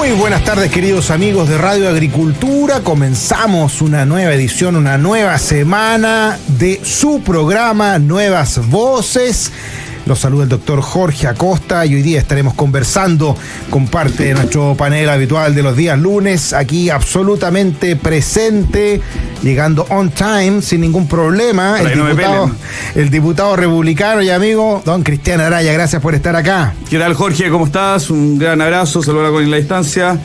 Muy buenas tardes, queridos amigos de Radio Agricultura. Comenzamos una nueva edición, una nueva semana de su programa Nuevas Voces. Los saluda el doctor Jorge Acosta y hoy día estaremos conversando con parte de nuestro panel habitual de los días lunes, aquí absolutamente presente, llegando on time, sin ningún problema, el diputado republicano y amigo, don Cristian Araya. Gracias por estar acá. ¿Qué tal, Jorge? ¿Cómo estás? Un gran abrazo, saludos con la distancia,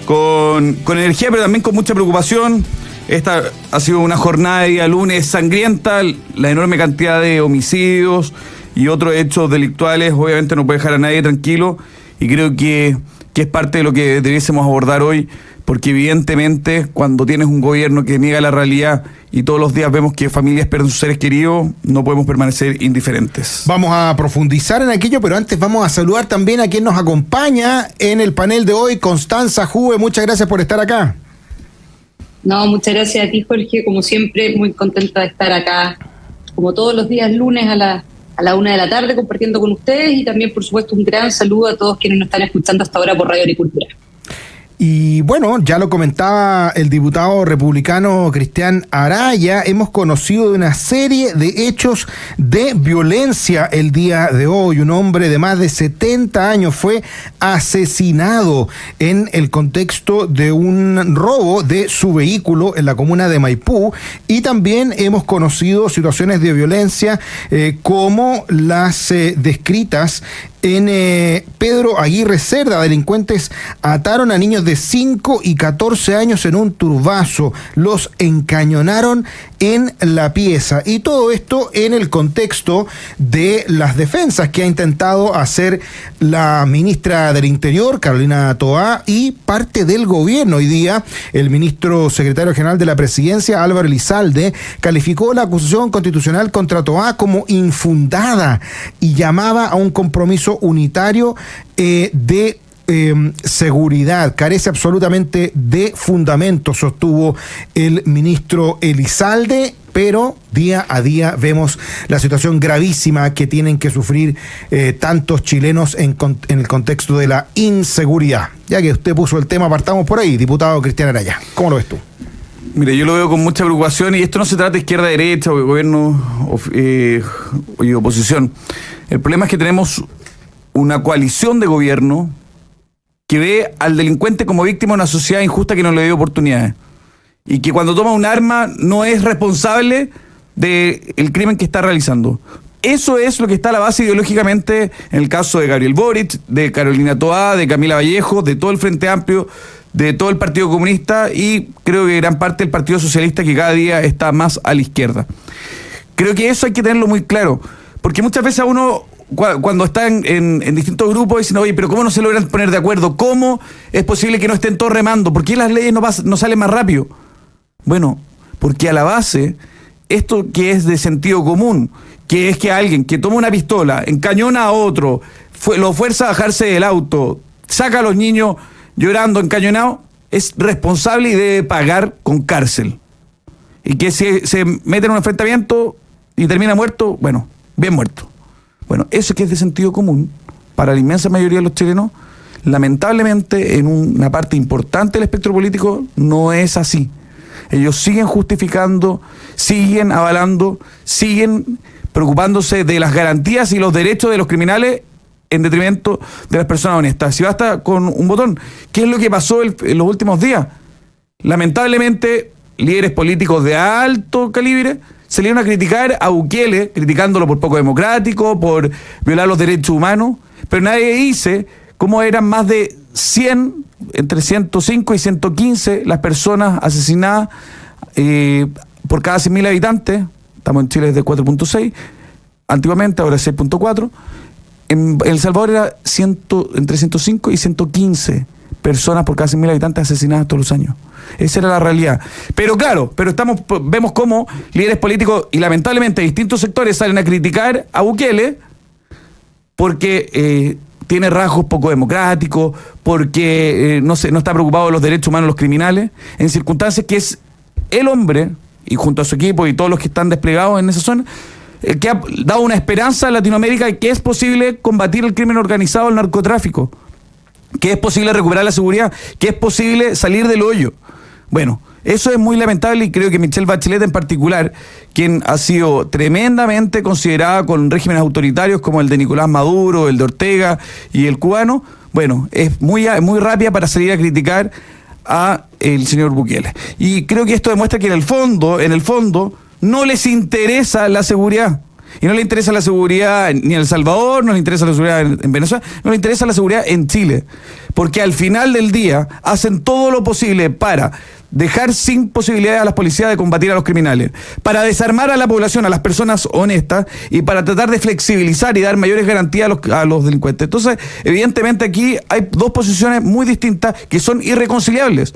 con energía, pero también con mucha preocupación. Esta ha sido una jornada de día lunes sangrienta, la enorme cantidad de homicidios y otros hechos delictuales obviamente no puede dejar a nadie tranquilo, y creo que es parte de lo que debiésemos abordar hoy, porque evidentemente cuando tienes un gobierno que niega la realidad y todos los días vemos que familias pierden sus seres queridos, no podemos permanecer indiferentes. Vamos a profundizar en aquello, pero antes vamos a saludar también a quien nos acompaña en el panel de hoy, Constanza Juve. Muchas gracias por estar acá. No, muchas gracias a ti, Jorge, como siempre, muy contenta de estar acá, como todos los días lunes a la 1 de la tarde, compartiendo con ustedes, y también, por supuesto, un gran saludo a todos quienes nos están escuchando hasta ahora por Radio Agricultura. Y bueno, ya lo comentaba el diputado republicano Cristian Araya, hemos conocido de una serie de hechos de violencia el día de hoy. Un hombre de más de 70 años fue asesinado en el contexto de un robo de su vehículo en la comuna de Maipú, y también hemos conocido situaciones de violencia como las descritas en Pedro Aguirre Cerda. Delincuentes ataron a niños de 5 y 14 años en un turbazo, los encañonaron en la pieza, y todo esto en el contexto de las defensas que ha intentado hacer la ministra del Interior, Carolina Toá, y parte del gobierno. Hoy día el ministro secretario general de la Presidencia, Álvaro Elizalde, calificó la acusación constitucional contra Toá como infundada y llamaba a un compromiso unitario de seguridad. Carece absolutamente de fundamento, sostuvo el ministro Elizalde, pero día a día vemos la situación gravísima que tienen que sufrir tantos chilenos en el contexto de la inseguridad. Ya que usted puso el tema, partamos por ahí, diputado Cristian Araya. ¿Cómo lo ves tú? Mire, yo lo veo con mucha preocupación, y esto no se trata de izquierda-derecha o de gobierno y oposición. El problema es que tenemos una coalición de gobierno que ve al delincuente como víctima de una sociedad injusta que no le dio oportunidades, y que cuando toma un arma no es responsable del crimen que está realizando. Eso es lo que está a la base ideológicamente en el caso de Gabriel Boric, de Carolina Toá, de Camila Vallejo, de todo el Frente Amplio, de todo el Partido Comunista, y creo que gran parte del Partido Socialista, que cada día está más a la izquierda. Creo que eso hay que tenerlo muy claro, porque muchas veces a uno, cuando están en distintos grupos, dicen, oye, pero ¿cómo no se logran poner de acuerdo? ¿Cómo es posible que no estén todos remando? ¿Por qué las leyes no salen más rápido? Bueno, porque a la base, esto que es de sentido común, que es que alguien que toma una pistola, encañona a otro, lo fuerza a bajarse del auto, saca a los niños llorando, encañonados, es responsable y debe pagar con cárcel. Y que se mete en un enfrentamiento y termina muerto, bueno, bien muerto. Bueno, eso que es de sentido común para la inmensa mayoría de los chilenos, lamentablemente en una parte importante del espectro político no es así. Ellos siguen justificando, siguen avalando, siguen preocupándose de las garantías y los derechos de los criminales en detrimento de las personas honestas. Si basta con un botón, ¿qué es lo que pasó en los últimos días? Lamentablemente, líderes políticos de alto calibre salieron a criticar a Bukele, criticándolo por poco democrático, por violar los derechos humanos, pero nadie dice cómo eran más de 100, entre 105 y 115 las personas asesinadas por cada 100.000 habitantes. Estamos en Chile desde 4.6, antiguamente, ahora 6.4. En El Salvador era entre 105 y 115 personas por cada 100.000 habitantes asesinadas todos los años. Esa era la realidad. Pero claro, vemos cómo líderes políticos y lamentablemente distintos sectores salen a criticar a Bukele porque tiene rasgos poco democráticos, porque no está preocupado de los derechos humanos de los criminales, en circunstancias que es el hombre, y junto a su equipo y todos los que están desplegados en esa zona, que ha dado una esperanza a Latinoamérica de que es posible combatir el crimen organizado, el narcotráfico. que es posible recuperar la seguridad, que es posible salir del hoyo. Bueno, eso es muy lamentable y creo que Michelle Bachelet en particular, quien ha sido tremendamente considerada con regímenes autoritarios como el de Nicolás Maduro, el de Ortega y el cubano, bueno, es muy rápida para salir a criticar a el señor Bukele. Y creo que esto demuestra que en el fondo, no les interesa la seguridad. Y no le interesa la seguridad ni en El Salvador, no le interesa la seguridad en Venezuela, no le interesa la seguridad en Chile. Porque al final del día hacen todo lo posible para dejar sin posibilidades a las policías de combatir a los criminales, para desarmar a la población, a las personas honestas, y para tratar de flexibilizar y dar mayores garantías a los delincuentes. Entonces, evidentemente aquí hay dos posiciones muy distintas que son irreconciliables.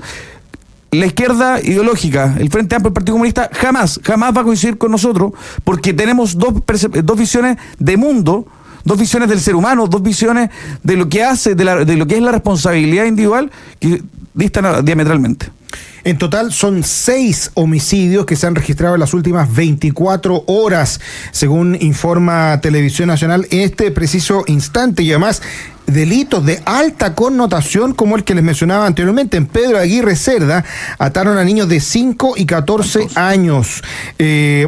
La izquierda ideológica, el Frente Amplio, el Partido Comunista, jamás va a coincidir con nosotros, porque tenemos dos visiones de mundo, dos visiones del ser humano, dos visiones de lo que hace, de lo que es la responsabilidad individual, que distan diametralmente. En total son 6 homicidios que se han registrado en las últimas 24 horas, según informa Televisión Nacional en este preciso instante, y además delitos de alta connotación como el que les mencionaba anteriormente. En Pedro Aguirre Cerda ataron a niños de 5 y 14 años.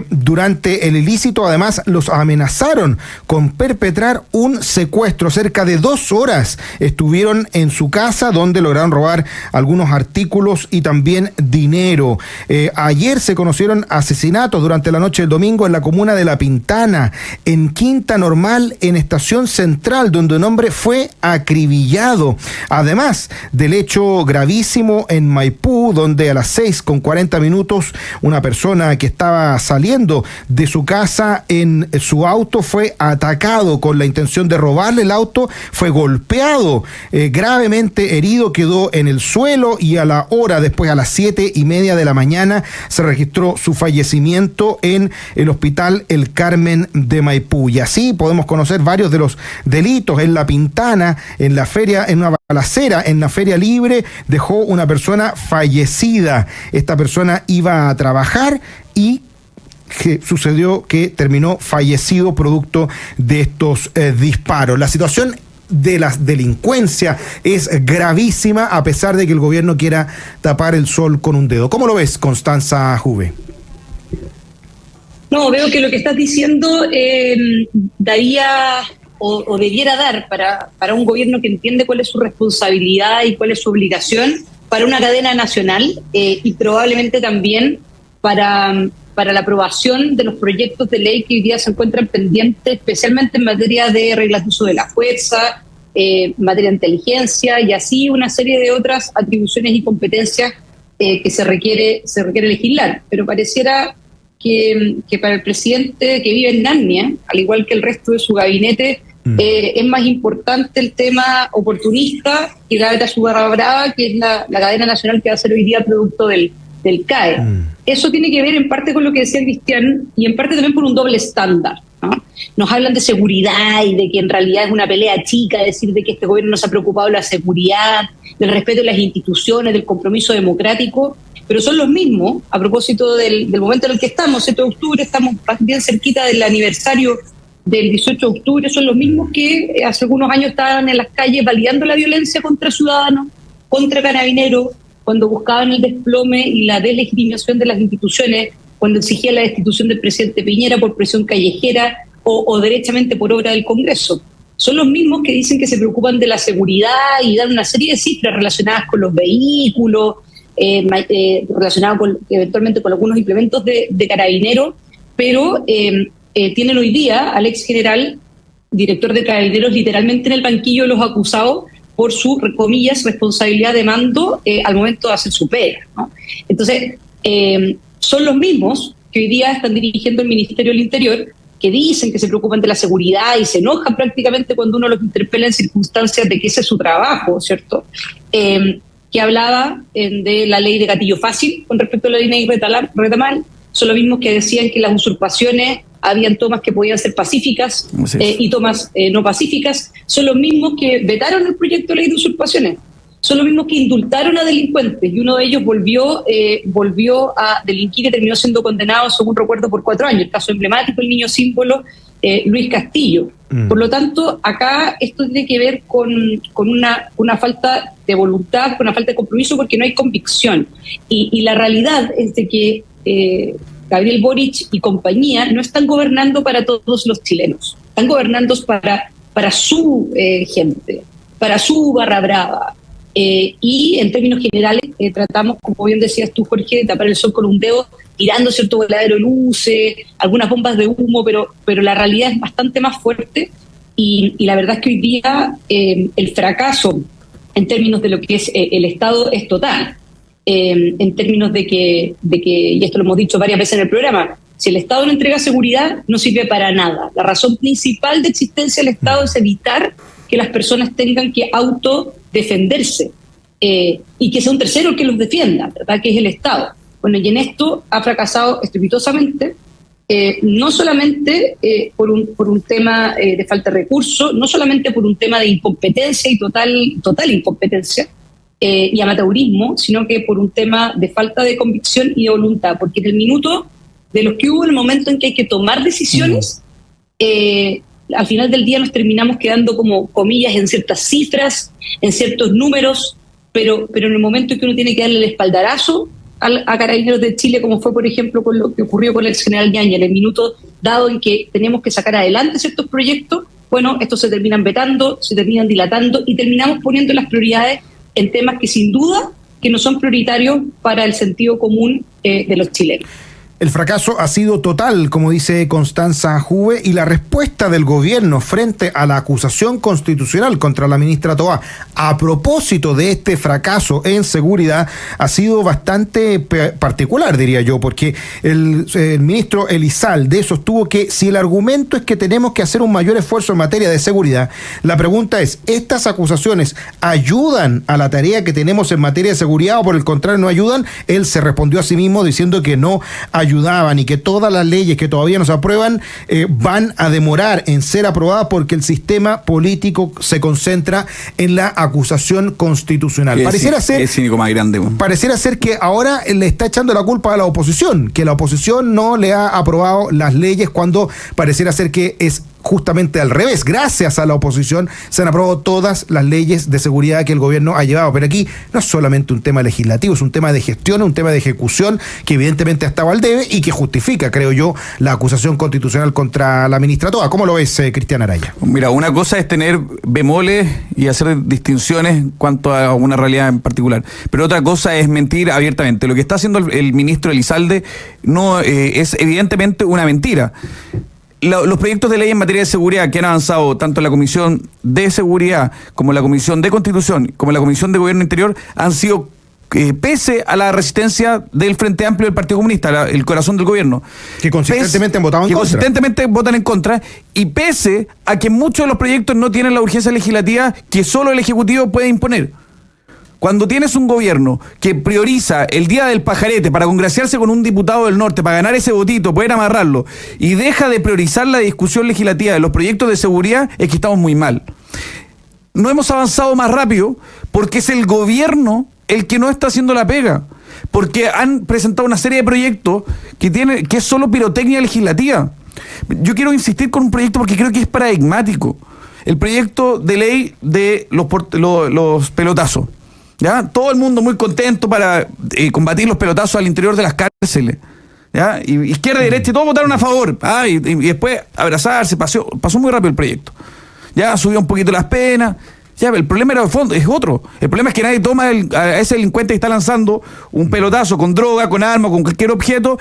Durante el ilícito, además, los amenazaron con perpetrar un secuestro. Cerca de 2 horas estuvieron en su casa, donde lograron robar algunos artículos y también dinero. Ayer se conocieron asesinatos durante la noche del domingo en la comuna de La Pintana, en Quinta Normal, en Estación Central, donde un hombre fue acribillado. Además del hecho gravísimo en Maipú, donde a las 6:40 una persona que estaba saliendo de su casa en su auto fue atacado con la intención de robarle el auto, fue golpeado, gravemente herido, quedó en el suelo, y a la hora después, a las 7:30 de la mañana, se registró su fallecimiento en el Hospital El Carmen de Maipú. Y así podemos conocer varios de los delitos. En La Pintana, en la feria, en una balacera en la Feria Libre, dejó una persona fallecida. Esta persona iba a trabajar y sucedió que terminó fallecido producto de estos disparos. La situación de la delincuencia es gravísima, a pesar de que el gobierno quiera tapar el sol con un dedo. ¿Cómo lo ves, Constanza Juve? No, veo que lo que estás diciendo daría o debiera dar para un gobierno que entiende cuál es su responsabilidad y cuál es su obligación, para una cadena nacional y probablemente también para la aprobación de los proyectos de ley que hoy día se encuentran pendientes, especialmente en materia de reglas de uso de la fuerza, en materia de inteligencia y así una serie de otras atribuciones y competencias que se requiere legislar. Pero pareciera que para el presidente que vive en Narnia, al igual que el resto de su gabinete, es más importante el tema oportunista que gaveta su barra brava, que es la cadena nacional que va a ser hoy día producto del CAE. Eso tiene que ver en parte con lo que decía Cristian y en parte también por un doble estándar, ¿no? Nos hablan de seguridad y de que en realidad es una pelea chica decir de que este gobierno no se ha preocupado de la seguridad, del respeto de las instituciones, del compromiso democrático, pero son los mismos, a propósito del momento en el que estamos, 7 de octubre, estamos bien cerquita del aniversario del 18 de octubre, son los mismos que hace algunos años estaban en las calles validando la violencia contra ciudadanos, contra carabineros, cuando buscaban el desplome y la deslegitimación de las instituciones, cuando exigían la destitución del presidente Piñera por presión callejera o derechamente por obra del Congreso. Son los mismos que dicen que se preocupan de la seguridad y dan una serie de cifras relacionadas con los vehículos, relacionados eventualmente con algunos implementos de carabineros, pero tienen hoy día al ex general, director de Carabineros, literalmente en el banquillo de los acusados por su, comillas, responsabilidad de mando al momento de hacer su pega, ¿no? Entonces, son los mismos que hoy día están dirigiendo el Ministerio del Interior, que dicen que se preocupan de la seguridad y se enojan prácticamente cuando uno los interpela en circunstancias de que ese es su trabajo, ¿cierto? Que hablaba de la ley de gatillo fácil con respecto a la ley de Retamal. Son los mismos que decían que las usurpaciones habían tomas que podían ser pacíficas y tomas no pacíficas. Son los mismos que vetaron el proyecto de ley de usurpaciones. Son los mismos que indultaron a delincuentes y uno de ellos volvió a delinquir y terminó siendo condenado, según recuerdo, por 4 años. El caso emblemático, el niño símbolo, Luis Castillo. Por lo tanto, acá esto tiene que ver con una falta de voluntad, con una falta de compromiso, porque no hay convicción. Y la realidad es de que Gabriel Boric y compañía no están gobernando para todos los chilenos, están gobernando para su gente, para su barra brava. Y en términos generales tratamos, como bien decías tú, Jorge, de tapar el sol con un dedo, tirando cierto voladero de luces, algunas bombas de humo, pero la realidad es bastante más fuerte y la verdad es que hoy día el fracaso en términos de lo que es el Estado es total. En términos de que, y esto lo hemos dicho varias veces en el programa, si el Estado no entrega seguridad, no sirve para nada. La razón principal de existencia del Estado es evitar que las personas tengan que autodefenderse y que sea un tercero el que los defienda, ¿verdad? Que es el Estado. Bueno, y en esto ha fracasado estrepitosamente, no solamente por un tema de falta de recursos, no solamente por un tema de incompetencia y total incompetencia y amateurismo, sino que por un tema de falta de convicción y de voluntad, porque en el minuto de los que hubo, en el momento en que hay que tomar decisiones, al final del día nos terminamos quedando como comillas en ciertas cifras, en ciertos números, pero en el momento en que uno tiene que darle el espaldarazo a Carabineros de Chile, como fue por ejemplo con lo que ocurrió con el general Yañez, en el minuto dado en que tenemos que sacar adelante ciertos proyectos, bueno, estos se terminan vetando, se terminan dilatando y terminamos poniendo las prioridades en temas que sin duda que no son prioritarios para el sentido común de los chilenos. El fracaso ha sido total, como dice Constanza Juve, y la respuesta del gobierno frente a la acusación constitucional contra la ministra Toá a propósito de este fracaso en seguridad ha sido bastante particular, diría yo, porque el ministro Elizalde sostuvo que si el argumento es que tenemos que hacer un mayor esfuerzo en materia de seguridad, la pregunta es, ¿estas acusaciones ayudan a la tarea que tenemos en materia de seguridad o por el contrario no ayudan? Él se respondió a sí mismo diciendo que no ayudaban y que todas las leyes que todavía no se aprueban van a demorar en ser aprobadas porque el sistema político se concentra en la acusación constitucional. Pareciera ser, es cínico más grande. Pareciera ser que ahora le está echando la culpa a la oposición, que la oposición no le ha aprobado las leyes cuando pareciera ser que es justamente al revés. Gracias a la oposición se han aprobado todas las leyes de seguridad que el gobierno ha llevado, pero aquí no es solamente un tema legislativo, es un tema de gestión, un tema de ejecución que evidentemente ha estado al debe y que justifica, creo yo, la acusación constitucional contra la ministra Toá. ¿Cómo lo ves, Cristian Araya? Mira, una cosa es tener bemoles y hacer distinciones en cuanto a una realidad en particular, pero otra cosa es mentir abiertamente. Lo que está haciendo el ministro Elizalde no es evidentemente una mentira. Los proyectos de ley en materia de seguridad que han avanzado tanto en la Comisión de Seguridad como en la Comisión de Constitución como en la Comisión de Gobierno Interior han sido pese a la resistencia del Frente Amplio del Partido Comunista, el corazón del gobierno. Que consistentemente han votado en contra. Que consistentemente votan en contra y pese a que muchos de los proyectos no tienen la urgencia legislativa que solo el Ejecutivo puede imponer. Cuando tienes un gobierno que prioriza el día del pajarete para congraciarse con un diputado del norte, para ganar ese votito, poder amarrarlo, y deja de priorizar la discusión legislativa de los proyectos de seguridad, es que estamos muy mal. No hemos avanzado más rápido porque es el gobierno el que no está haciendo la pega. Porque han presentado una serie de proyectos que es solo pirotecnia legislativa. Yo quiero insistir con un proyecto porque creo que es paradigmático. El proyecto de ley de los pelotazos. ¿Ya? Todo el mundo muy contento para combatir los pelotazos al interior de las cárceles. ¿Ya? Y izquierda y derecha y todos votaron a favor. Y después abrazarse, pasó muy rápido el proyecto. Ya subió un poquito las penas. Ya, el problema era de fondo, es otro. El problema es que nadie toma a ese delincuente que está lanzando un pelotazo con droga, con arma, con cualquier objeto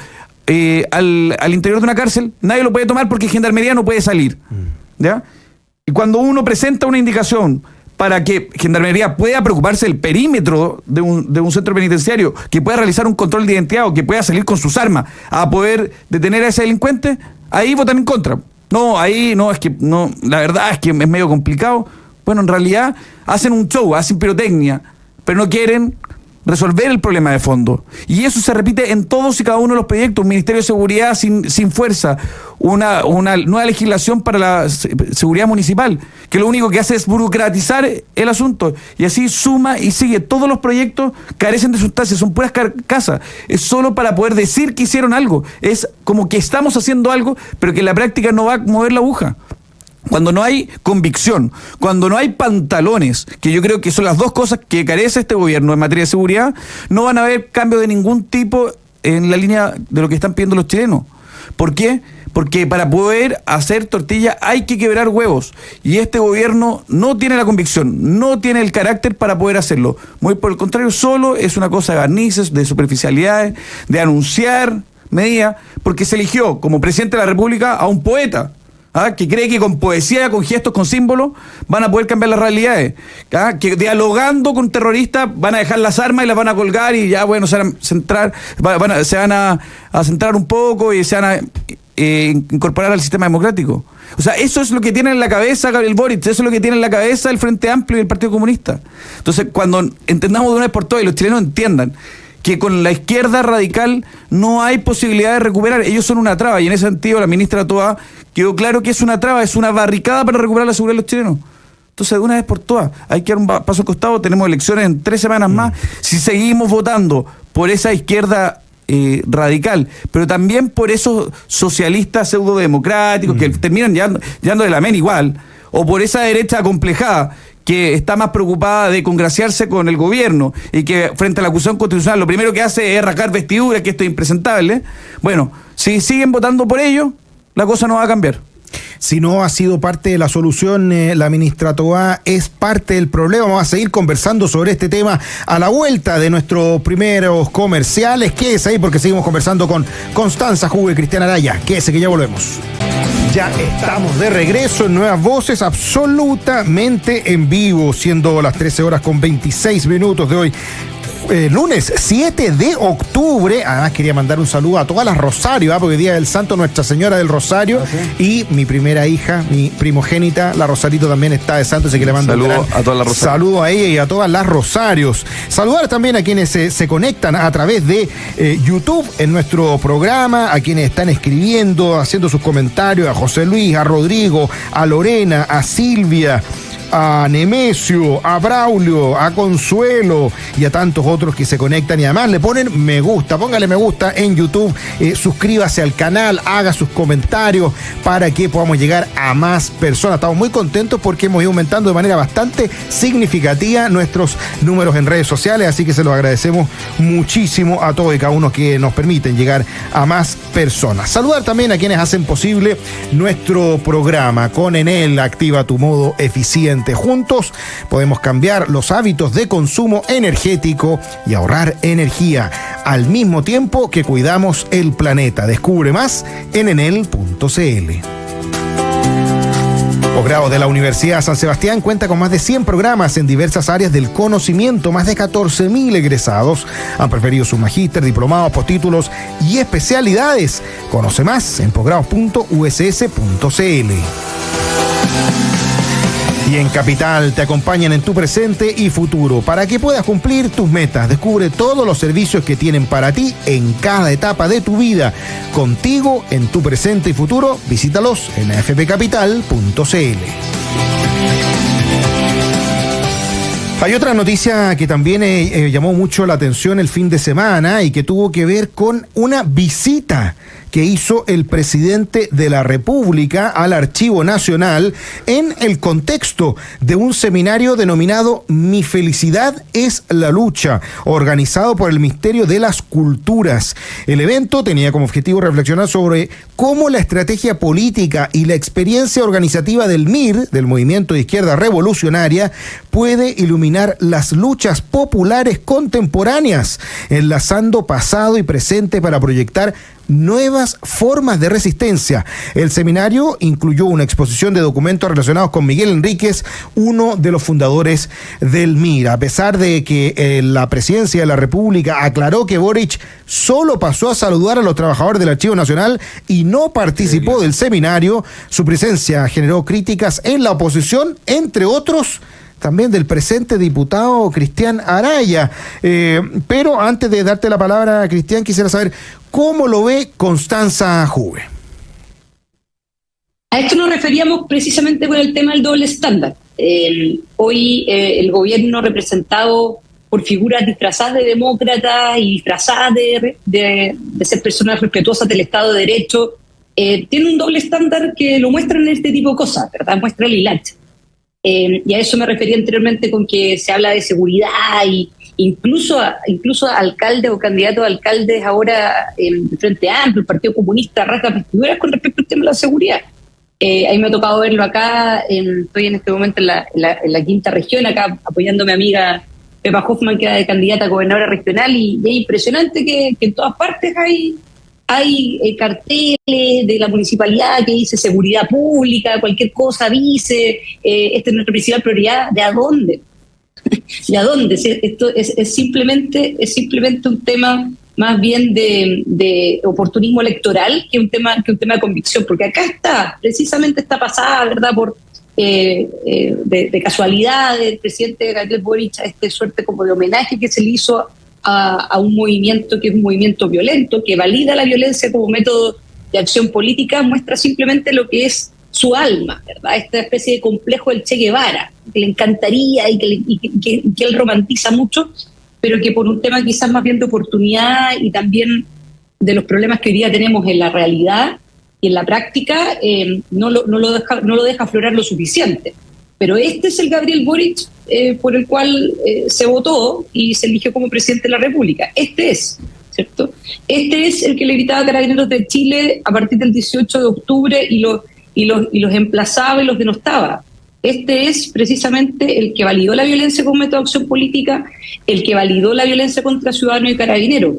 al interior de una cárcel. Nadie lo puede tomar porque Gendarmería no puede salir. ¿Ya? Y cuando uno presenta una indicación para que Gendarmería pueda preocuparse del perímetro de un centro penitenciario, que pueda realizar un control de identidad o que pueda salir con sus armas a poder detener a ese delincuente, ahí votan en contra. No, ahí no, es que no, la verdad es que es medio complicado. Bueno, en realidad hacen un show, hacen pirotecnia, pero no quieren resolver el problema de fondo. Y eso se repite en todos y cada uno de los proyectos. Un Ministerio de Seguridad sin fuerza, una nueva legislación para la seguridad municipal, que lo único que hace es burocratizar el asunto. Y así suma y sigue. Todos los proyectos carecen de sustancia, son puras carcasas. Es solo para poder decir que hicieron algo. Es como que estamos haciendo algo, pero que en la práctica no va a mover la aguja. Cuando no hay convicción, cuando no hay pantalones, que yo creo que son las dos cosas que carece este gobierno en materia de seguridad, no van a haber cambios de ningún tipo en la línea de lo que están pidiendo los chilenos. ¿Por qué? Porque para poder hacer tortilla hay que quebrar huevos. Y este gobierno no tiene la convicción, no tiene el carácter para poder hacerlo. Muy por el contrario, solo es una cosa de barnices, de superficialidades, de anunciar medidas, porque se eligió como presidente de la República a un poeta. Que cree que con poesía, con gestos, con símbolos van a poder cambiar las realidades, que dialogando con terroristas van a dejar las armas y las van a colgar y ya bueno, se van a centrar un poco y se van a incorporar al sistema democrático. O sea, eso es lo que tiene en la cabeza Gabriel Boric, eso es lo que tiene en la cabeza el Frente Amplio y el Partido Comunista. Entonces, cuando entendamos de una vez por todas y los chilenos entiendan que con la izquierda radical no hay posibilidad de recuperar, ellos son una traba, y en ese sentido la ministra Toa quedó claro que es una traba, es una barricada para recuperar la seguridad de los chilenos. Entonces, de una vez por todas, hay que dar un paso al costado, tenemos elecciones en 3 semanas más, si seguimos votando por esa izquierda radical, pero también por esos socialistas pseudo-democráticos que terminan llevando de la MEN igual, o por esa derecha acomplejada, que está más preocupada de congraciarse con el gobierno y que frente a la acusación constitucional lo primero que hace es rasgar vestiduras, que esto es impresentable. Bueno, si siguen votando por ello, la cosa no va a cambiar. Si no ha sido parte de la solución, la ministra Toa es parte del problema. Vamos a seguir conversando sobre este tema a la vuelta de nuestros primeros comerciales. Quédese ahí porque seguimos conversando con Constanza Juve y Cristian Araya. Quédese que ya volvemos. Ya estamos de regreso en Nuevas Voces, absolutamente en vivo, siendo las 13:26 de hoy. Lunes 7 de octubre. Además quería mandar un saludo a todas las Rosario, porque Día del Santo Nuestra Señora del Rosario, y mi primera hija, mi primogénita, la Rosarito, también está de santo, así que le mando un gran a todas las Rosarios. Saludo a ella y a todas las Rosarios. Saludar también a quienes se conectan a través de YouTube en nuestro programa, a quienes están escribiendo, haciendo sus comentarios, a José Luis, a Rodrigo, a Lorena, a Silvia, a Nemesio, a Braulio, a Consuelo y a tantos otros que se conectan y además le ponen me gusta. Póngale me gusta en YouTube, suscríbase al canal, haga sus comentarios para que podamos llegar a más personas. Estamos muy contentos porque hemos ido aumentando de manera bastante significativa nuestros números en redes sociales, así que se los agradecemos muchísimo a todos y cada uno que nos permiten llegar a más personas. Saludar también a quienes hacen posible nuestro programa. Con Enel, activa tu modo eficiente. Juntos podemos cambiar los hábitos de consumo energético y ahorrar energía al mismo tiempo que cuidamos el planeta. Descubre más en enel.cl. Posgrado de la Universidad San Sebastián cuenta con más de 100 programas en diversas áreas del conocimiento. Más de 14.000 egresados han preferido sus magíster, diplomados, postítulos y especialidades. Conoce más en posgrados.uss.cl. Y en Capital te acompañan en tu presente y futuro para que puedas cumplir tus metas. Descubre todos los servicios que tienen para ti en cada etapa de tu vida. Contigo en tu presente y futuro, visítalos en afpcapital.cl. Hay otra noticia que también llamó mucho la atención el fin de semana y que tuvo que ver con una visita que hizo el presidente de la República al Archivo Nacional en el contexto de un seminario denominado Mi Felicidad es la Lucha, organizado por el Ministerio de las Culturas. El evento tenía como objetivo reflexionar sobre cómo la estrategia política y la experiencia organizativa del MIR, del Movimiento de Izquierda Revolucionaria, puede iluminar las luchas populares contemporáneas, enlazando pasado y presente para proyectar nuevas formas de resistencia. El seminario incluyó una exposición de documentos relacionados con Miguel Enríquez, uno de los fundadores del MIR. A pesar de que la presidencia de la República aclaró que Boric solo pasó a saludar a los trabajadores del Archivo Nacional y no participó del seminario, su presencia generó críticas en la oposición, entre otros también del presente diputado Cristian Araya. Pero antes de darte la palabra, Cristian, quisiera saber cómo lo ve Constanza Juve. A esto nos referíamos precisamente con el tema del doble estándar. Hoy el gobierno representado por figuras disfrazadas de demócratas y disfrazadas de ser personas respetuosas del Estado de Derecho, tiene un doble estándar que lo muestra en este tipo de cosas, ¿verdad? Muestra el hilacha. Y a eso me refería anteriormente con que se habla de seguridad y incluso alcaldes o candidatos a alcaldes ahora en Frente Amplio, el Partido Comunista, rasgan vestiduras con respecto al tema de la seguridad. Ahí me ha tocado verlo acá, estoy en este momento en la quinta región, acá apoyando a mi amiga Pepa Hoffman, que era de candidata a gobernadora regional, y es impresionante que en todas partes hay carteles de la municipalidad que dice seguridad pública, cualquier cosa avise, esta es nuestra principal prioridad. ¿De a dónde? ¿De a dónde? Esto es simplemente un tema más bien de oportunismo electoral que un tema de convicción, porque acá precisamente está pasada, ¿verdad?, por de casualidad del presidente Gabriel Boric a esta suerte como de homenaje que se le hizo a un movimiento que es un movimiento violento, que valida la violencia como método de acción política, muestra simplemente lo que es su alma, ¿verdad? Esta especie de complejo del Che Guevara, que le encantaría y que él romantiza mucho, pero que por un tema quizás más bien de oportunidad y también de los problemas que hoy día tenemos en la realidad y en la práctica, no lo deja aflorar lo suficiente. Pero este es el Gabriel Boric por el cual se votó y se eligió como presidente de la República. Este es, ¿cierto? Este es el que le gritaba a Carabineros de Chile a partir del 18 de octubre y los emplazaba y los denostaba. Este es precisamente el que validó la violencia como método de acción política, el que validó la violencia contra ciudadanos y carabineros.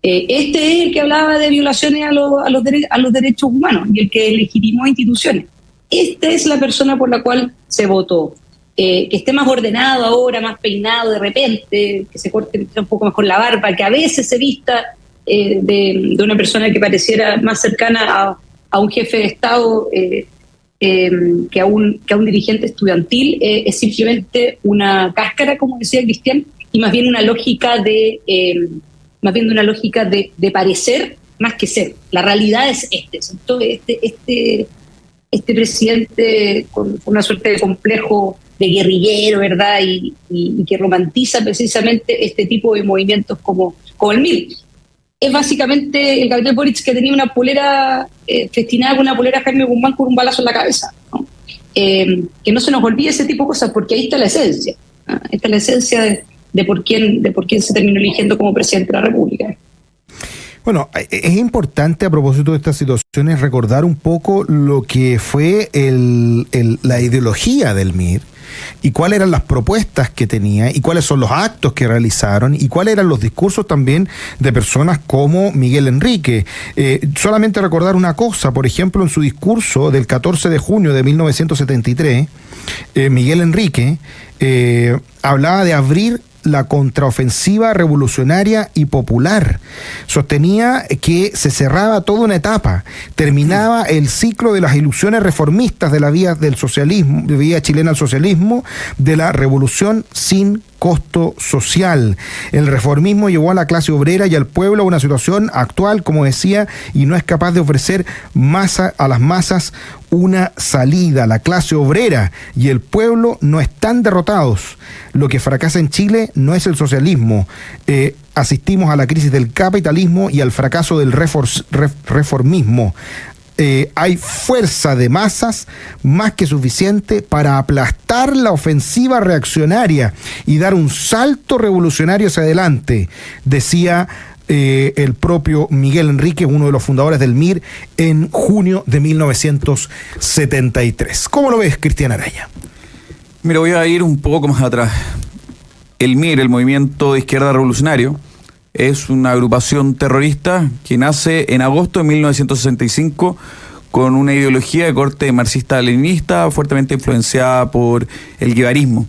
Este es el que hablaba de violaciones a los derechos humanos y el que legitimó instituciones. Esta es la persona por la cual se votó. Que esté más ordenado ahora, más peinado de repente, que se corte un poco mejor la barba, que a veces se vista de una persona que pareciera más cercana a un jefe de Estado que a un dirigente estudiantil, es simplemente una cáscara, como decía Cristian, y más bien una lógica de parecer más que ser. La realidad es este presidente con una suerte de complejo de guerrillero, ¿verdad? Y que romantiza precisamente este tipo de movimientos como el MIR. Es básicamente el Gabriel Boric que tenía una polera festinada con una polera Jaime Guzmán con un balazo en la cabeza, ¿no? Que no se nos olvide ese tipo de cosas, porque ahí está la esencia, ¿no? Esta es la esencia de por quién se terminó eligiendo como presidente de la República. Bueno, es importante a propósito de estas situaciones recordar un poco lo que fue la ideología del MIR y cuáles eran las propuestas que tenía y cuáles son los actos que realizaron y cuáles eran los discursos también de personas como Miguel Enrique. Solamente recordar una cosa, por ejemplo, en su discurso del 14 de junio de 1973, Miguel Enrique hablaba de abrir la contraofensiva revolucionaria y popular. Sostenía que se cerraba toda una etapa, terminaba el ciclo de las ilusiones reformistas de la vía del socialismo, de vía chilena al socialismo, de la revolución sin costo social. El reformismo llevó a la clase obrera y al pueblo a una situación actual, como decía, y no es capaz de ofrecer a las masas una salida. La clase obrera y el pueblo no están derrotados. Lo que fracasa en Chile no es el socialismo. Asistimos a la crisis del capitalismo y al fracaso del reformismo. Hay fuerza de masas más que suficiente para aplastar la ofensiva reaccionaria y dar un salto revolucionario hacia adelante, decía el propio Miguel Enrique, uno de los fundadores del MIR, en junio de 1973. ¿Cómo lo ves, Cristian Araya? Mira, voy a ir un poco más atrás. El MIR, el Movimiento de Izquierda Revolucionario, es una agrupación terrorista que nace en agosto de 1965 con una ideología de corte marxista-leninista fuertemente influenciada por el guevarismo.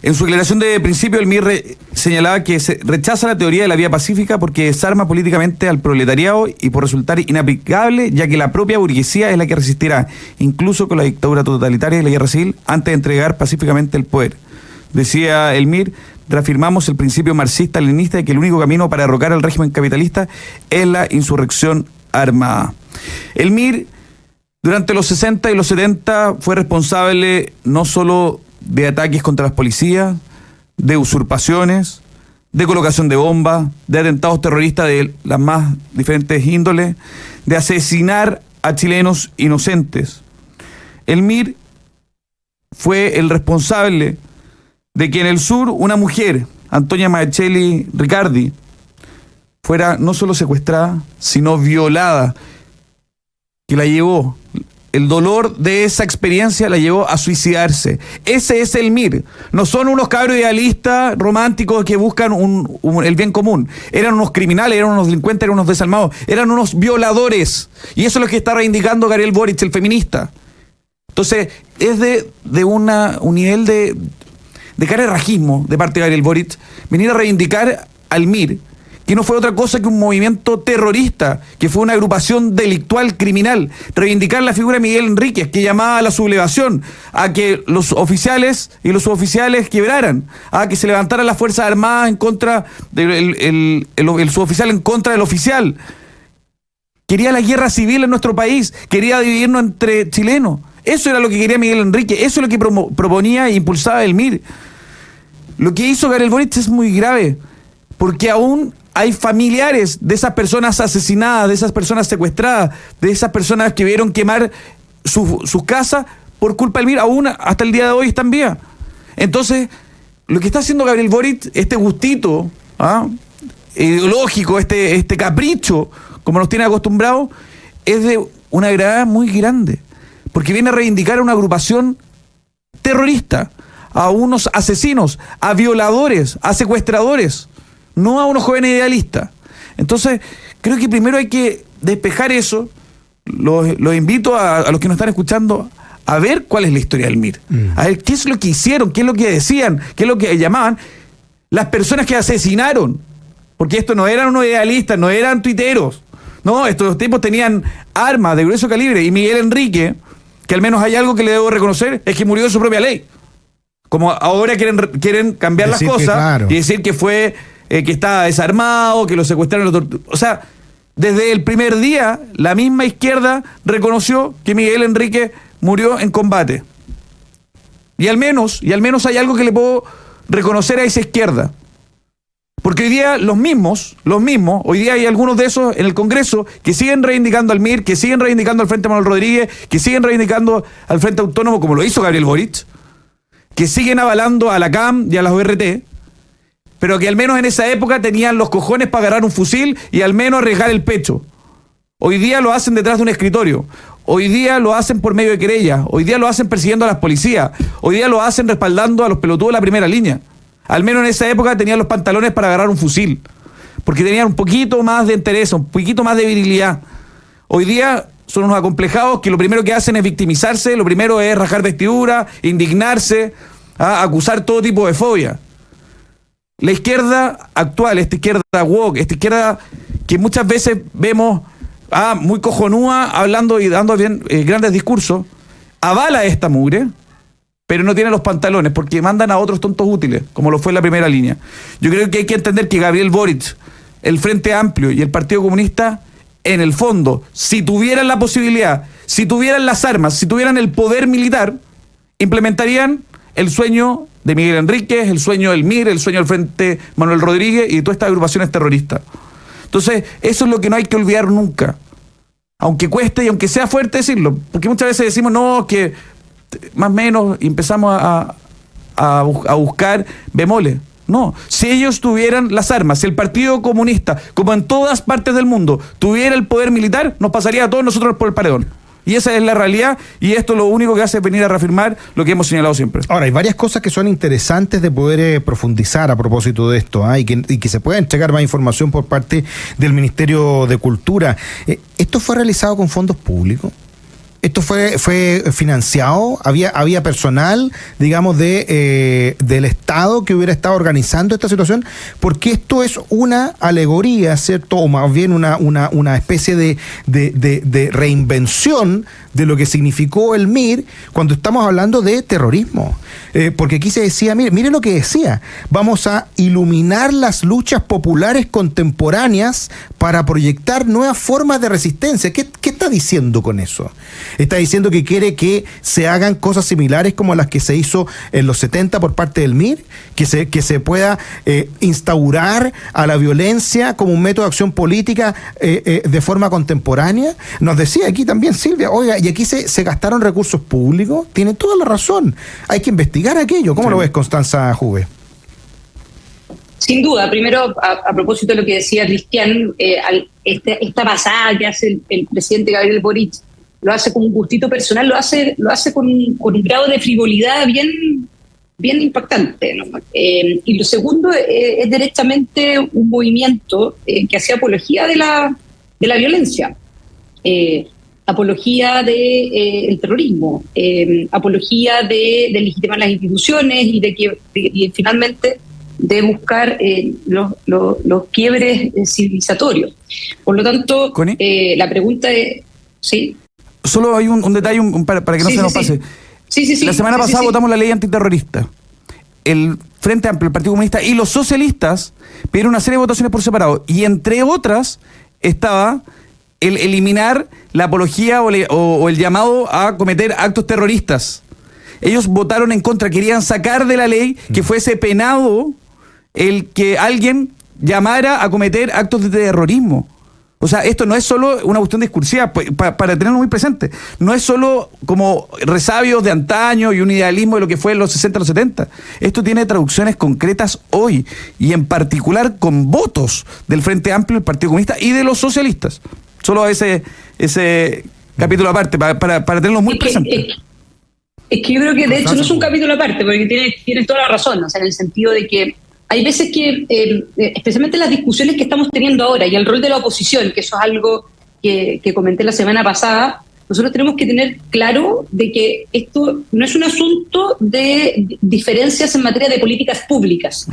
En su declaración de principio, el MIR señalaba que se rechaza la teoría de la vía pacífica porque desarma políticamente al proletariado y por resultar inaplicable, ya que la propia burguesía es la que resistirá, incluso con la dictadura totalitaria y la guerra civil, antes de entregar pacíficamente el poder. decía el MIR, reafirmamos el principio marxista-leninista de que el único camino para derrocar al régimen capitalista es la insurrección armada. El MIR, durante los 60 y los 70, fue responsable no solo de ataques contra las policías, de usurpaciones, de colocación de bombas, de atentados terroristas de las más diferentes índoles, de asesinar a chilenos inocentes. El MIR fue el responsable de que en el sur una mujer, Antonia Marcelli Riccardi, fuera no solo secuestrada, sino violada, que la llevó, el dolor de esa experiencia la llevó a suicidarse. Ese es el MIR. No son unos cabros idealistas románticos que buscan el bien común. Eran unos criminales, eran unos delincuentes, eran unos desalmados, eran unos violadores. Y eso es lo que está reivindicando Gabriel Boric, el feminista. Entonces, es de un nivel de carerrajismo de parte de Gabriel Boric venir a reivindicar al MIR, que no fue otra cosa que un movimiento terrorista, que fue una agrupación delictual criminal. Reivindicar la figura de Miguel Enríquez, que llamaba a la sublevación, a que los oficiales y los suboficiales quebraran, a que se levantaran las Fuerzas Armadas en contra del el suboficial en contra del oficial. Quería la guerra civil en nuestro país, quería dividirnos entre chilenos. Eso era lo que quería Miguel Enríquez, eso es lo que proponía e impulsaba el MIR. Lo que hizo Gabriel Boric es muy grave, porque aún hay familiares de esas personas asesinadas, de esas personas secuestradas, de esas personas que vieron quemar sus casas por culpa del MIR, aún hasta el día de hoy están vivas. Entonces, lo que está haciendo Gabriel Boric, este gustito ideológico, este capricho, como nos tiene acostumbrados, es de una gravedad muy grande, porque viene a reivindicar a una agrupación terrorista, a unos asesinos, a violadores, a secuestradores, no a unos jóvenes idealistas. Entonces, creo que primero hay que despejar eso. Los invito a los que nos están escuchando a ver cuál es la historia del MIR, a ver qué es lo que hicieron, qué es lo que decían, qué es lo que llamaban las personas que asesinaron, porque estos no eran unos idealistas, no eran tuiteros, no, estos tipos tenían armas de grueso calibre, y Miguel Enrique, que al menos hay algo que le debo reconocer, es que murió de su propia ley. Como ahora quieren cambiar las cosas, claro, y decir que fue que estaba desarmado, que lo secuestraron. O sea, desde el primer día, la misma izquierda reconoció que Miguel Enrique murió en combate. Y al menos hay algo que le puedo reconocer a esa izquierda. Porque hoy día los mismos, hoy día hay algunos de esos en el Congreso que siguen reivindicando al MIR, que siguen reivindicando al Frente Manuel Rodríguez, que siguen reivindicando al Frente Autónomo, como lo hizo Gabriel Boric, que siguen avalando a la CAM y a las ORT, pero que al menos en esa época tenían los cojones para agarrar un fusil y al menos arriesgar el pecho. Hoy día lo hacen detrás de un escritorio, hoy día lo hacen por medio de querellas, hoy día lo hacen persiguiendo a las policías, hoy día lo hacen respaldando a los pelotudos de la primera línea. Al menos en esa época tenían los pantalones para agarrar un fusil, porque tenían un poquito más de interés, un poquito más de virilidad. Hoy día son unos acomplejados que lo primero que hacen es victimizarse, lo primero es rajar vestidura, indignarse, acusar todo tipo de fobia. La izquierda actual, esta izquierda woke, esta izquierda que muchas veces vemos muy cojonúa, hablando y dando grandes discursos, avala esta mugre, pero no tiene los pantalones porque mandan a otros tontos útiles, como lo fue en la primera línea. Yo creo que hay que entender que Gabriel Boric, el Frente Amplio y el Partido Comunista, en el fondo, si tuvieran la posibilidad, si tuvieran las armas, si tuvieran el poder militar, implementarían el sueño de Miguel Enríquez, el sueño del MIR, el sueño del Frente Manuel Rodríguez y de todas estas agrupaciones terroristas. Entonces, eso es lo que no hay que olvidar nunca. Aunque cueste y aunque sea fuerte decirlo, porque muchas veces decimos, no, que más o menos empezamos a buscar bemoles. No, si ellos tuvieran las armas, si el Partido Comunista, como en todas partes del mundo, tuviera el poder militar, nos pasaría a todos nosotros por el paredón. Y esa es la realidad, y esto lo único que hace es venir a reafirmar lo que hemos señalado siempre. Ahora, hay varias cosas que son interesantes de poder profundizar a propósito de esto, y que se pueda entregar más información por parte del Ministerio de Cultura. ¿Esto fue realizado con fondos públicos? ¿Esto fue financiado? ¿Había personal, digamos, del Estado que hubiera estado organizando esta situación? Porque esto es una alegoría, ¿cierto? O más bien una especie de reinvención de lo que significó el MIR cuando estamos hablando de terrorismo. porque aquí se decía, mire lo que decía, vamos a iluminar las luchas populares contemporáneas para proyectar nuevas formas de resistencia. ¿Qué está diciendo con eso? Está diciendo que quiere que se hagan cosas similares como las que se hizo en los 70 por parte del MIR, que se pueda instaurar a la violencia como un método de acción política de forma contemporánea. Nos decía aquí también Silvia, oiga, y aquí se gastaron recursos públicos. Tiene toda la razón. Hay que investigar aquello. ¿Cómo lo ves, Constanza Juve? Sin duda. Primero, a propósito de lo que decía Cristian, esta pasada que hace el presidente Gabriel Boric, lo hace con un gustito personal, lo hace con un grado de frivolidad bien impactante, ¿no? Y lo segundo es directamente un movimiento que hacía apología de la violencia, apología del terrorismo, apología de legitimar las instituciones y finalmente de buscar los quiebres civilizatorios. Por lo tanto, la pregunta es... ¿sí? Solo hay un detalle para que no se nos pase. Sí. La semana pasada votamos la ley antiterrorista. El Frente Amplio, el Partido Comunista y los socialistas pidieron una serie de votaciones por separado. Y entre otras estaba el eliminar la apología o el llamado a cometer actos terroristas. Ellos votaron en contra, querían sacar de la ley que fuese penado el que alguien llamara a cometer actos de terrorismo. O sea, esto no es solo una cuestión discursiva, para tenerlo muy presente. No es solo como resabios de antaño y un idealismo de lo que fue en los 60, los 70. Esto tiene traducciones concretas hoy, y en particular con votos del Frente Amplio, del Partido Comunista y de los socialistas. Solo ese capítulo aparte, para tenerlo muy presente. Es que yo creo que de hecho no es un capítulo aparte, porque tienes toda la razón, o sea, en el sentido de que hay veces que, especialmente las discusiones que estamos teniendo ahora y el rol de la oposición, que eso es algo que comenté la semana pasada, nosotros tenemos que tener claro de que esto no es un asunto de diferencias en materia de políticas públicas.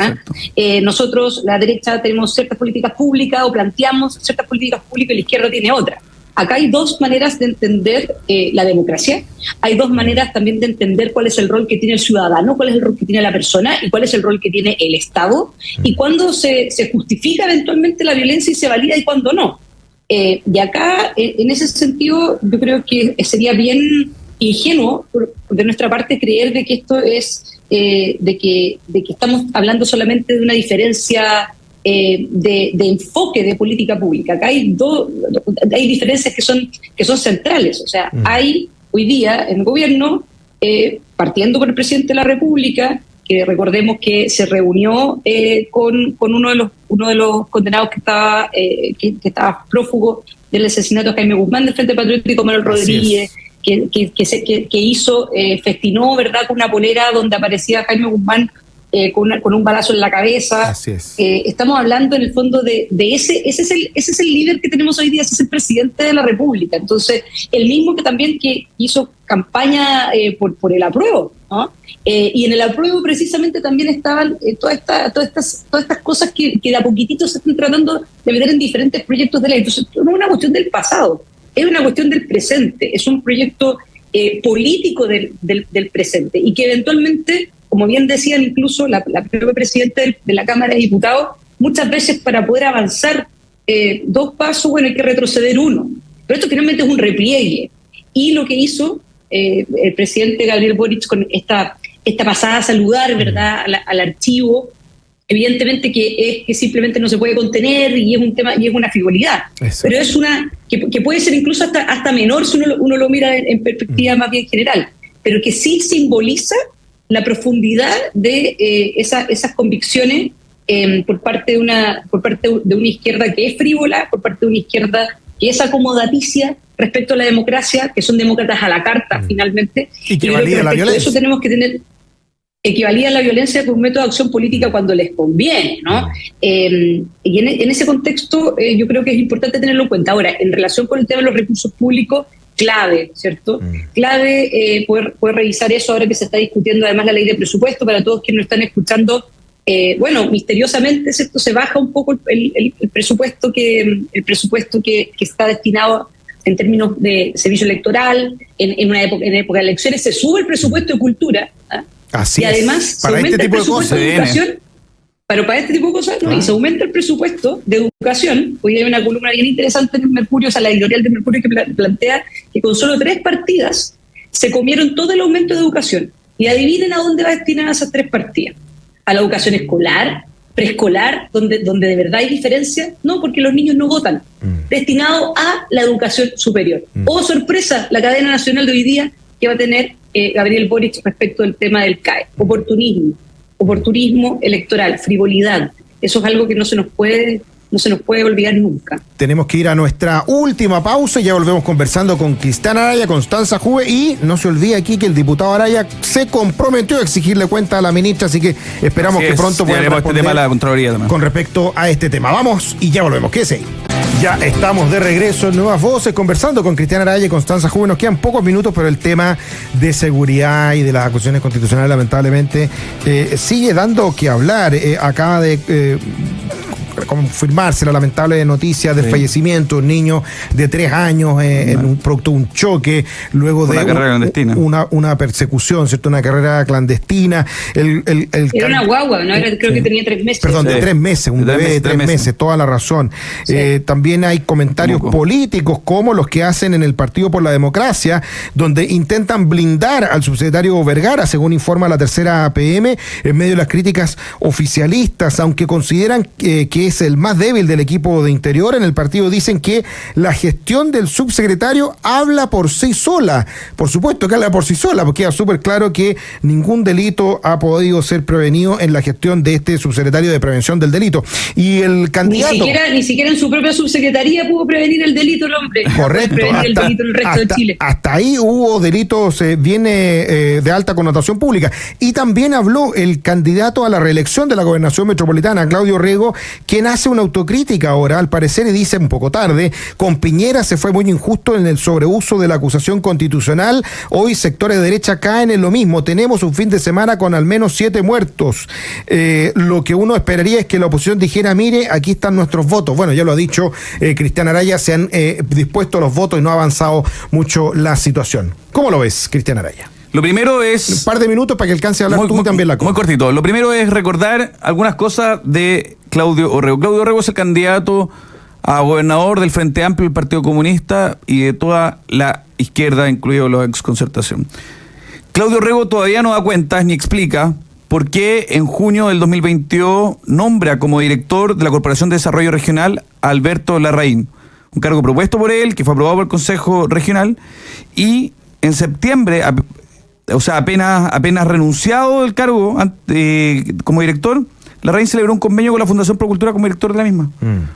Nosotros, la derecha, tenemos ciertas políticas públicas o planteamos ciertas políticas públicas y la izquierda tiene otras. Acá hay dos maneras de entender la democracia. Hay dos maneras también de entender cuál es el rol que tiene el ciudadano, cuál es el rol que tiene la persona y cuál es el rol que tiene el Estado, y cuándo se justifica eventualmente la violencia y se valida y cuándo no. Y acá, en ese sentido, yo creo que sería bien ingenuo de nuestra parte creer de que esto es de que estamos hablando solamente de una diferencia de enfoque de política pública. Acá hay diferencias que son centrales. O sea, hay hoy día en el gobierno, partiendo por el presidente de la República, que recordemos que se reunió con uno de los condenados que estaba prófugo del asesinato de Jaime Guzmán del Frente Patriótico, Manuel Rodríguez, que festinó, ¿verdad?, con una polera donde aparecía Jaime Guzmán con un balazo en la cabeza. Así es. Estamos hablando en el fondo de ese es el líder que tenemos hoy día, ese es el presidente de la República. Entonces, el mismo que hizo campaña por el apruebo, ¿no? Y en el apruebo precisamente también estaban todas estas cosas que de a poquitito se están tratando de meter en diferentes proyectos de ley. Entonces, no es una cuestión del pasado, es una cuestión del presente, es un proyecto político del presente, y que eventualmente, como bien decían incluso la propia presidenta de la Cámara de Diputados, muchas veces para poder avanzar 2 pasos, bueno, hay que retroceder 1. Pero esto finalmente es un repliegue. Y lo que hizo el presidente Gabriel Boric con esta pasada a saludar, ¿verdad?, al archivo, evidentemente que simplemente no se puede contener y es un tema y es una frivolidad. Eso. Pero es una que puede ser incluso hasta menor si uno lo mira en perspectiva más bien general, pero que sí simboliza la profundidad de esas convicciones por parte de una izquierda que es frívola, por parte de una izquierda que es acomodaticia respecto a la democracia, que son demócratas a la carta finalmente, y que valida la violencia. Eso tenemos que tener que valida la violencia como un método de acción política cuando les conviene, ¿no? Y en ese contexto yo creo que es importante tenerlo en cuenta. Ahora, en relación con el tema de los recursos públicos, clave, ¿cierto? Clave poder revisar eso ahora que se está discutiendo además la ley de presupuesto. Para todos quienes nos están escuchando, bueno, misteriosamente, ¿cierto?, se baja un poco el presupuesto que está destinado en términos de servicio electoral en época de elecciones. Se sube el presupuesto de cultura, Así y además es. Para este tipo de cosas. De educación, pero para este tipo de cosas no, y se aumenta el presupuesto de educación. Hoy hay una columna bien interesante en el Mercurio, o sea, la editorial de Mercurio, que plantea que con solo 3 partidas se comieron todo el aumento de educación. Y adivinen a dónde va destinada esas 3 partidas. A la educación escolar, preescolar, donde de verdad hay diferencia, no, porque los niños no votan, destinado a la educación superior. Oh, sorpresa, la cadena nacional de hoy día que va a tener Gabriel Boric respecto del tema del CAE. Oportunismo electoral, frivolidad. Eso es algo que no se nos puede olvidar nunca. Tenemos que ir a nuestra última pausa y ya volvemos conversando con Cristian Araya, Constanza Juve, y no se olvide aquí que el diputado Araya se comprometió a exigirle cuenta a la ministra, así que esperamos que pronto pueda responder este tema a la Contraloría también con respecto a este tema. Vamos y ya volvemos. ¿Qué es ahí? Ya estamos de regreso en Nuevas Voces conversando con Cristian Araya y Constanza Juve. Nos quedan pocos minutos, pero el tema de seguridad y de las acusaciones constitucionales lamentablemente sigue dando que hablar. Acaba de confirmarse la lamentable noticia del fallecimiento de un niño de 3 años en un producto de un choque, luego de una persecución, ¿cierto? Una carrera clandestina. Era una guagua, ¿no? Creo que tenía 3 meses. Perdón, de 3 meses, un bebé de 3 meses, toda la razón. Sí. También hay comentarios políticos como los que hacen en el Partido por la Democracia, donde intentan blindar al subsecretario Vergara, según informa la tercera PM, en medio de las críticas oficialistas, aunque consideran que es el más débil del equipo de Interior. En el partido dicen que la gestión del subsecretario habla por sí sola. Por supuesto que habla por sí sola, porque queda súper claro que ningún delito ha podido ser prevenido en la gestión de este subsecretario de Prevención del Delito. Y el candidato... Ni siquiera en su propia subsecretaría pudo prevenir el delito el hombre. Correcto. Prevenir el delito en el resto de Chile. Hasta ahí hubo delitos de alta connotación pública. Y también habló el candidato a la reelección de la Gobernación Metropolitana, Claudio Rego, quien hace una autocrítica ahora, al parecer, y dice un poco tarde: con Piñera se fue muy injusto en el sobreuso de la acusación constitucional. Hoy sectores de derecha caen en lo mismo. Tenemos un fin de semana con al menos 7 muertos. Lo que uno esperaría es que la oposición dijera: mire, aquí están nuestros votos. Bueno, ya lo ha dicho Cristian Araya, se han dispuesto los votos y no ha avanzado mucho la situación. ¿Cómo lo ves, Cristian Araya? Lo primero es... Un par de minutos para que alcance a hablar tú también la cosa. Muy cortito. Lo primero es recordar algunas cosas de Claudio Orrego. Claudio Orrego es el candidato a gobernador del Frente Amplio, del Partido Comunista y de toda la izquierda, incluido la exconcertación. Claudio Orrego todavía no da cuentas ni explica por qué en junio del 2022 nombra como director de la Corporación de Desarrollo Regional a Alberto Larraín, un cargo propuesto por él, que fue aprobado por el Consejo Regional, y en septiembre... O sea, apenas renunciado del cargo como director, Larraín celebró un convenio con la Fundación Procultura como director de la misma.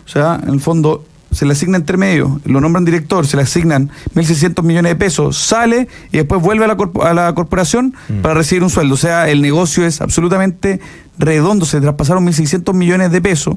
O sea, en el fondo se le asigna intermedio, lo nombran director, se le asignan 1.600 millones de pesos, sale y después vuelve a la corporación para recibir un sueldo. O sea, el negocio es absolutamente redondo, se traspasaron 1.600 millones de pesos.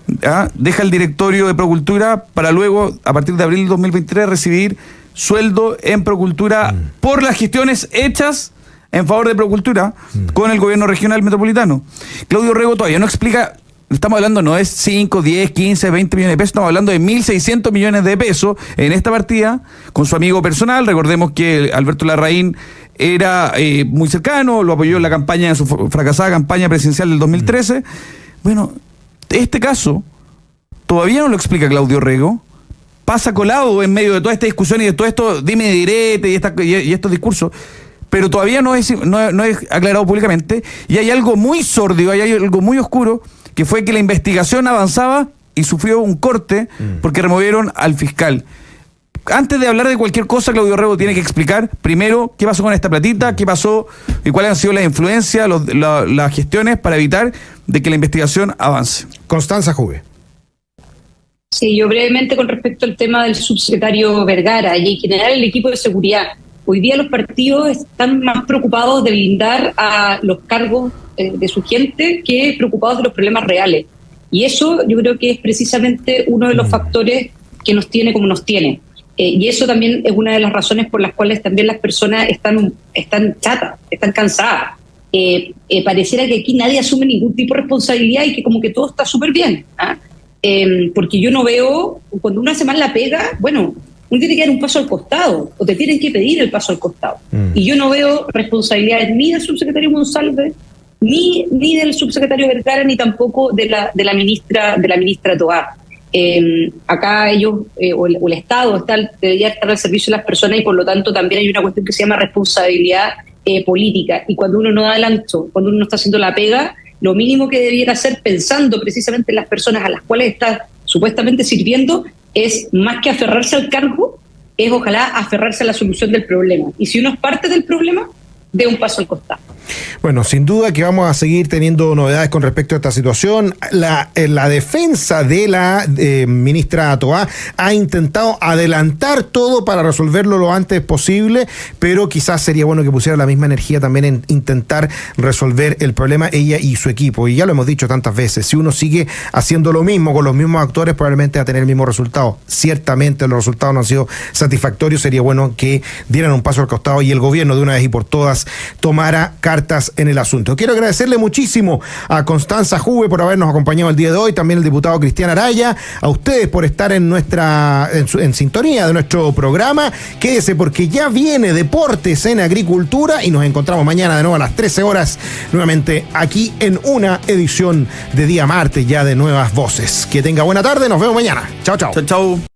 Deja el directorio de Procultura para luego, a partir de abril de 2023, recibir sueldo en Procultura por las gestiones hechas en favor de Procultura con el gobierno regional metropolitano. Claudio Orrego todavía no explica, estamos hablando no es 5, 10, 15, 20 millones de pesos, estamos hablando de 1.600 millones de pesos en esta partida con su amigo personal. Recordemos que Alberto Larraín era muy cercano, lo apoyó en la campaña, en su fracasada campaña presidencial del 2013. Bueno, este caso todavía no lo explica Claudio Orrego. Pasa colado en medio de toda esta discusión y de todo esto dime direte y estos discursos, pero todavía no es aclarado públicamente, y hay algo muy sórdido, hay algo muy oscuro, que fue que la investigación avanzaba y sufrió un corte porque removieron al fiscal. Antes de hablar de cualquier cosa, Claudio Orrego tiene que explicar primero qué pasó con esta platita, qué pasó y cuáles han sido las influencias, las gestiones para evitar de que la investigación avance. Constanza Juve. Sí, yo brevemente con respecto al tema del subsecretario Vergara y en general el equipo de seguridad. Hoy día los partidos están más preocupados de blindar a los cargos de su gente que preocupados de los problemas reales. Y eso yo creo que es precisamente uno de los factores que nos tiene como nos tiene. Y eso también es una de las razones por las cuales también las personas están chatas, están cansadas. Pareciera que aquí nadie asume ningún tipo de responsabilidad y que como que todo está súper bien. Porque yo no veo, cuando uno hace mal la pega, bueno, uno tiene que dar un paso al costado, o te tienen que pedir el paso al costado. Y yo no veo responsabilidades ni del subsecretario Monsalve, ni del subsecretario Vergara, ni tampoco de la ministra Toá. Acá ellos, o el Estado debería estar al servicio de las personas, y por lo tanto también hay una cuestión que se llama responsabilidad política. Y cuando uno no da el ancho, cuando uno no está haciendo la pega, lo mínimo que debiera hacer, pensando precisamente en las personas a las cuales está supuestamente sirviendo, es más que aferrarse al cargo, es ojalá aferrarse a la solución del problema. Y si uno es parte del problema, dé un paso al costado. Bueno, sin duda que vamos a seguir teniendo novedades con respecto a esta situación. La defensa de la ministra Toá ha intentado adelantar todo para resolverlo lo antes posible, pero quizás sería bueno que pusiera la misma energía también en intentar resolver el problema ella y su equipo. Y ya lo hemos dicho tantas veces, si uno sigue haciendo lo mismo con los mismos actores, probablemente va a tener el mismo resultado. Ciertamente los resultados no han sido satisfactorios. Sería bueno que dieran un paso al costado y el gobierno de una vez y por todas tomara cartas en el asunto. Quiero agradecerle muchísimo a Constanza Juve por habernos acompañado el día de hoy, también el diputado Cristian Araya, a ustedes por estar en sintonía de nuestro programa. Quédese porque ya viene Deportes en Agricultura y nos encontramos mañana de nuevo a las 13 horas nuevamente aquí en una edición de día martes ya de Nuevas Voces. Que tenga buena tarde, nos vemos mañana. Chao, chao. Chao, chao.